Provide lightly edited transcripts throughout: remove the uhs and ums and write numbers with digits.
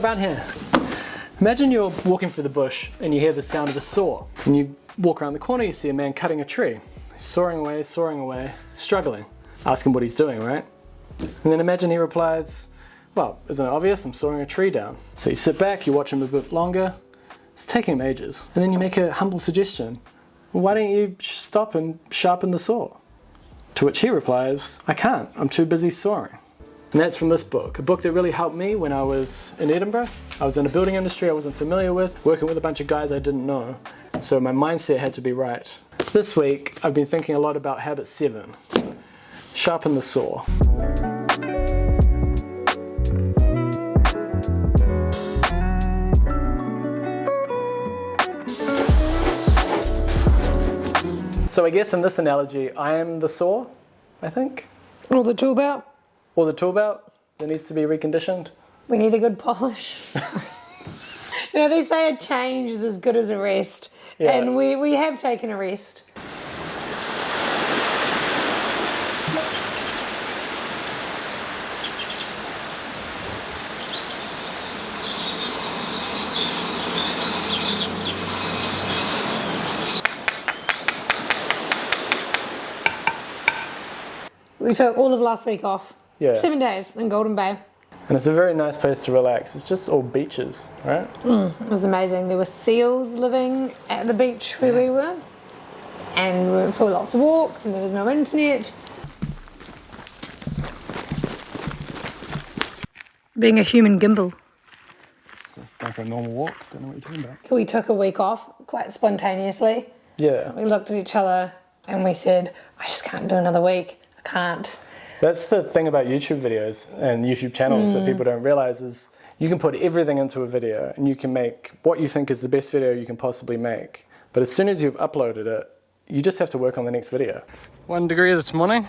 go around here. Imagine you're walking through the bush and you hear the sound of a saw. And you walk around the corner, you see a man cutting a tree. He's sawing away, struggling. Ask him what he's doing, right? And then imagine he replies, well, isn't it obvious? I'm sawing a tree down. So you sit back, you watch him a bit longer. It's taking him ages. And then you make a humble suggestion. Well, why don't you stop and sharpen the saw? To which he replies, I can't, I'm too busy sawing. And that's from this book, a book that really helped me when I was in Edinburgh. I was in a building industry I wasn't familiar with, working with a bunch of guys I didn't know. So my mindset had to be right. This week, I've been thinking a lot about habit 7. Sharpen the saw. So I guess in this analogy, I am the saw, I think. Or the tool belt. Or the tool belt that needs to be reconditioned. We need a good polish. You know, they say a change is as good as a rest. Yeah. And we have taken a rest. We took all of last week off. Yeah. 7 days in Golden Bay. And it's a very nice place to relax. It's just all beaches, right? It was amazing. There were seals living at the beach where we were. And we went for lots of walks and there was no internet. Being a human gimbal. So going for a normal walk, don't know what you're talking about. We took a week off quite spontaneously. Yeah. We looked at each other and we said, I just can't do another week. I can't. That's the thing about YouTube videos and YouTube channels that people don't realize is you can put everything into a video and you can make what you think is the best video you can possibly make. But as soon as you've uploaded it, you just have to work on the next video. 1 degree this morning.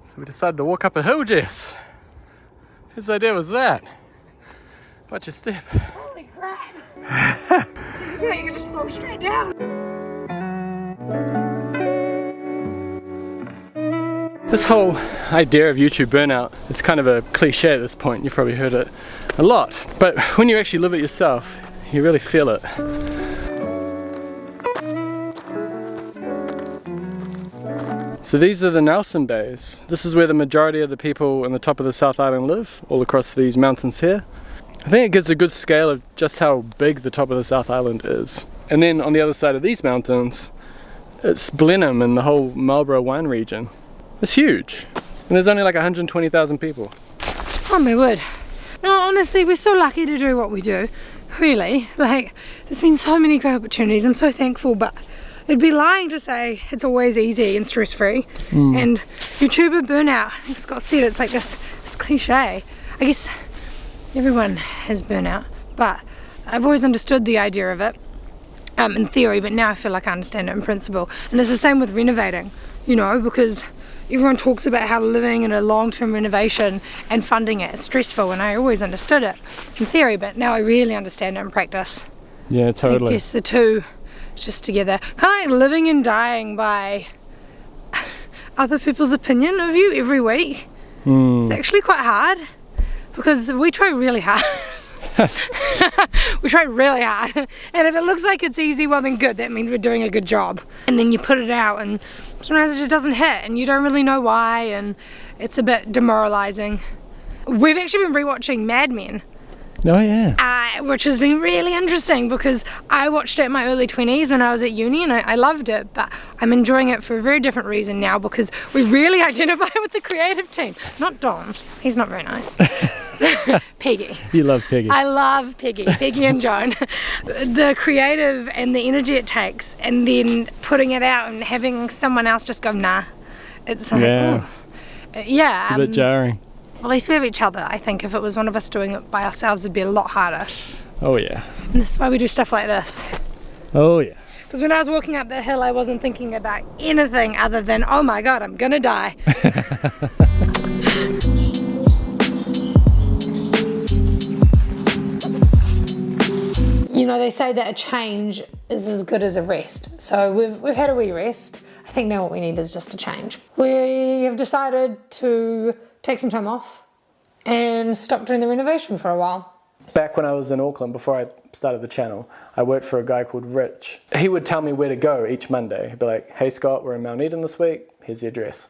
So we decided to walk up a hill, Jess. Whose idea was that? Watch your step. Holy crap. I feel like you can just fall straight down. This whole idea of YouTube burnout is kind of a cliche at this point. You've probably heard it a lot. But when you actually live it yourself, you really feel it. So these are the Nelson Bays. This is where the majority of the people in the top of the South Island live, all across these mountains here. I think it gives a good scale of just how big the top of the South Island is. And then on the other side of these mountains, it's Blenheim and the whole Marlborough wine region. It's huge, and there's only like 120,000 people. Oh my word. No, honestly, we're so lucky to do what we do. Really, like, there's been so many great opportunities. I'm so thankful, but it'd be lying to say it's always easy and stress-free. And YouTuber burnout, I think Scott said, it's like this cliche. I guess everyone has burnout, but I've always understood the idea of it in theory, but now I feel like I understand it in principle. And it's the same with renovating, you know, because everyone talks about how living in a long-term renovation and funding it is stressful, and I always understood it in theory, but now I really understand it in practice. Yeah, totally. I guess the two just together. Kind of like living and dying by other people's opinion of you every week. It's actually quite hard because we try really hard. We try really hard, and if it looks like it's easy, well then good, that means we're doing a good job. And then you put it out and sometimes it just doesn't hit and you don't really know why, and it's a bit demoralizing. We've actually been rewatching Mad Men. Oh yeah. Which has been really interesting because I watched it in my early 20s when I was at uni, and I loved it, but I'm enjoying it for a very different reason now because we really identify with the creative team. Not Don, he's not very nice. Peggy. You love Peggy. I love Peggy and Joan. The creative and the energy it takes, and then putting it out and having someone else just go, nah. It's like, yeah. Yeah. It's a bit jarring. At least we have each other. I think if it was one of us doing it by ourselves, it'd be a lot harder. Oh yeah. And this is why we do stuff like this. Oh yeah. Because when I was walking up the hill, I wasn't thinking about anything other than, oh my God, I'm gonna die. You know, they say that a change is as good as a rest. So we've had a wee rest. I think now what we need is just a change. We have decided to take some time off and stop doing the renovation for a while. Back when I was in Auckland, before I started the channel, I worked for a guy called Rich. He would tell me where to go each Monday. He'd be like, hey Scott, we're in Mount Eden this week, here's the address.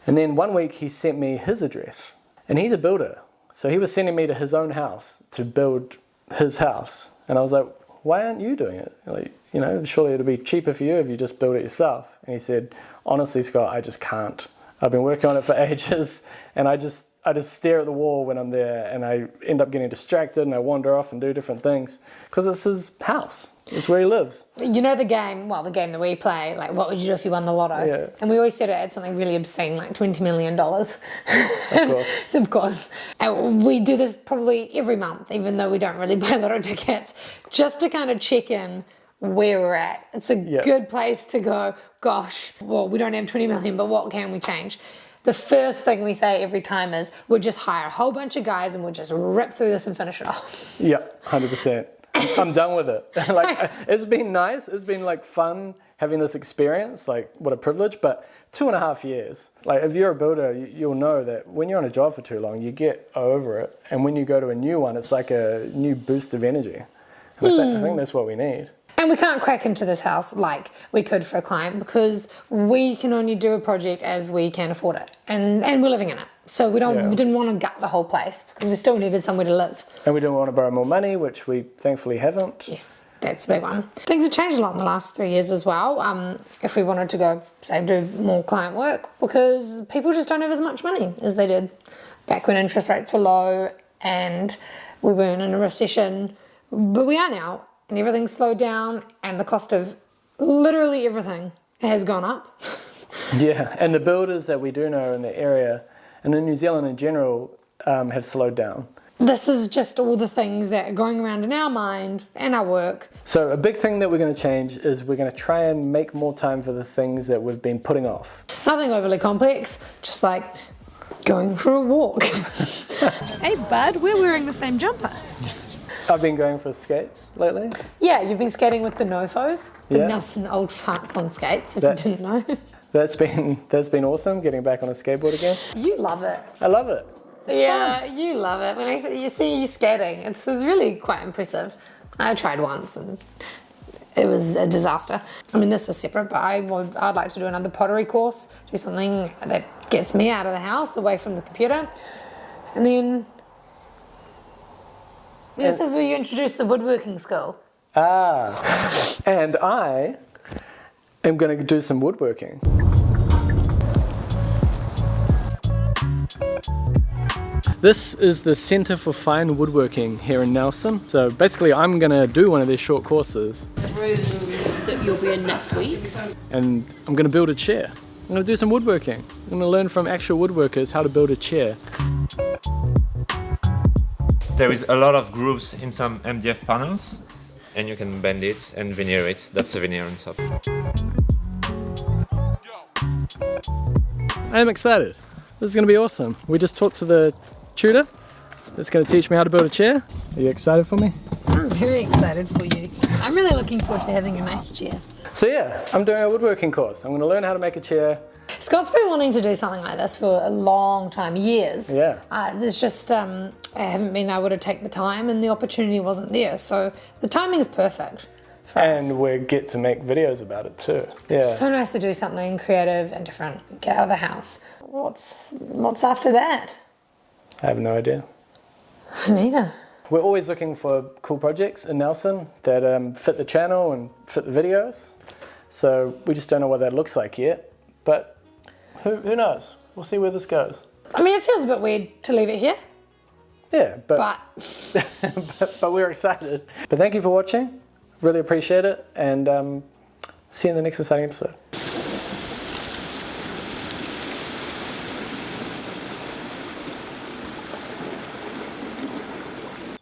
And then one week he sent me his address. And he's a builder. So he was sending me to his own house to build his house. And I was like, why aren't you doing it? Like, you know, surely it'll be cheaper for you if you just build it yourself. And he said, honestly, Scott, I just can't. I've been working on it for ages, and I just stare at the wall when I'm there, and I end up getting distracted, and I wander off and do different things because it's his house. It's where he lives. You know the game that we play, like what would you do if you won the lotto? Yeah. And we always said it at something really obscene, like $20 million. Of course. Of course. And we do this probably every month, even though we don't really buy lotto tickets, just to kind of check in where we're at. It's a good place to go, gosh, well, we don't have 20 million, but what can we change? The first thing we say every time is we'll just hire a whole bunch of guys and we'll just rip through this and finish it off. Yeah, 100%. I'm done with it. Like, it's been nice. It's been like fun having this experience. Like, what a privilege. But 2.5 years. Like, if you're a builder, you'll know that when you're on a job for too long, you get over it. And when you go to a new one, it's like a new boost of energy. And I think that's what we need. And we can't crack into this house like we could for a client because we can only do a project as we can afford it. And we're living in it. So we didn't want to gut the whole place because we still needed somewhere to live. And we didn't want to borrow more money, which we thankfully haven't. Yes, that's a big one. Things have changed a lot in the last 3 years as well. If we wanted to go, say, do more client work, because people just don't have as much money as they did back when interest rates were low and we weren't in a recession. But we are now, and everything's slowed down, and the cost of literally everything has gone up. Yeah, and the builders that we do know in the area, and in New Zealand in general, have slowed down. This is just all the things that are going around in our mind and our work. So a big thing that we're going to change is we're going to try and make more time for the things that we've been putting off. Nothing overly complex, just like going for a walk. Hey bud, we're wearing the same jumper. I've been going for skates lately. Yeah, you've been skating with the Nofos, the Nelson old farts on skates, if you didn't know. That's been awesome, getting back on a skateboard again. You love it. I love it. It's fun. You love it. When you see you skating, it's really quite impressive. I tried once and it was a disaster. I mean, this is separate, but I'd like to do another pottery course, do something that gets me out of the house, away from the computer, and then this is where you introduce the woodworking skill. And I am going to do some woodworking. This is the Centre for Fine Woodworking here in Nelson. So basically I'm going to do one of their short courses. The room that you'll be in next week. And I'm going to build a chair. I'm going to do some woodworking. I'm going to learn from actual woodworkers how to build a chair. There is a lot of grooves in some MDF panels, and you can bend it and veneer it. That's a veneer on top. I am excited. This is going to be awesome. We just talked to the tutor that's going to teach me how to build a chair. Are you excited for me? I'm very excited for you. I'm really looking forward to having a nice chair. So yeah, I'm doing a woodworking course. I'm going to learn how to make a chair. Scott's been wanting to do something like this for a long time, years. Yeah. There's just, I haven't been able to take the time and the opportunity wasn't there. So the timing is perfect for us. And we get to make videos about it too. Yeah. So nice to do something creative and different. Get out of the house. What's after that? I have no idea. Neither. We're always looking for cool projects in Nelson that fit the channel and fit the videos. So we just don't know what that looks like yet. But who knows? We'll see where this goes. I mean, it feels a bit weird to leave it here. Yeah, but But we're excited. But thank you for watching. Really appreciate it. And see you in the next exciting episode.